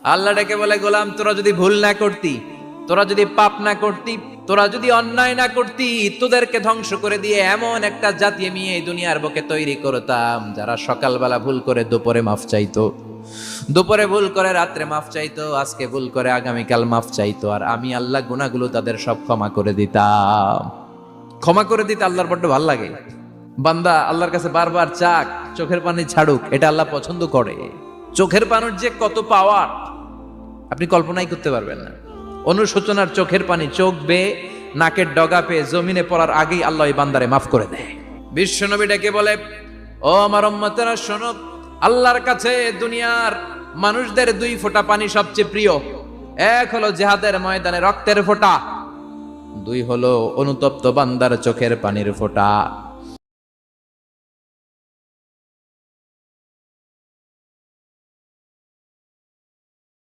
আল্লাহ ডেকে বলে, গোলাম তোরা যদি ভুল না করতি, তোরা যদি পাপ না করতি, তোরা যদি অন্যায় না করতি, তোদেরকে ধ্বংস করে দিয়ে এমন একটা জাতি আমি এই দুনিয়ার বুকে তৈরি করতাম যারা সকালবেলা ভুল করে দুপুরে মাফ চাইতো, দুপুরে ভুল করে রাত্রে মাফ চাইতো, আজকে ভুল করে আগামীকাল মাফ চাইতো, আর আমি আল্লাহ গুনাহগুলো তাদের সব ক্ষমা করে দিতাম। ক্ষমা করে দিতে আল্লাহর বড্ড ভালো লাগে। বান্দা আল্লাহর কাছে বারবার চাক, চোখের পানি ছাড়ুক, এটা আল্লাহ পছন্দ করে। চোখের পানির যে কত পাওয়ার আপনি কল্পনাই করতে পারবেন না। অনুশোচনার চোখের পানি চোখ বেয়ে নাকের ডগা পেয়ে জমিনে পড়ার আগেই আল্লাহ এই বান্দারে মাফ করে দেয়। বিশ্বনবী ডেকে বলে, ও আমার উম্মতেরা শোনো, আল্লাহর কাছে দুনিয়ার মানুষদের দুই ফোঁটা পানি সবচেয়ে প্রিয়। এক হলো জিহাদের ময়দানে রক্তের ফোঁটা, দুই হলো অনুতপ্ত বান্দার চোখের পানির ফোঁটা।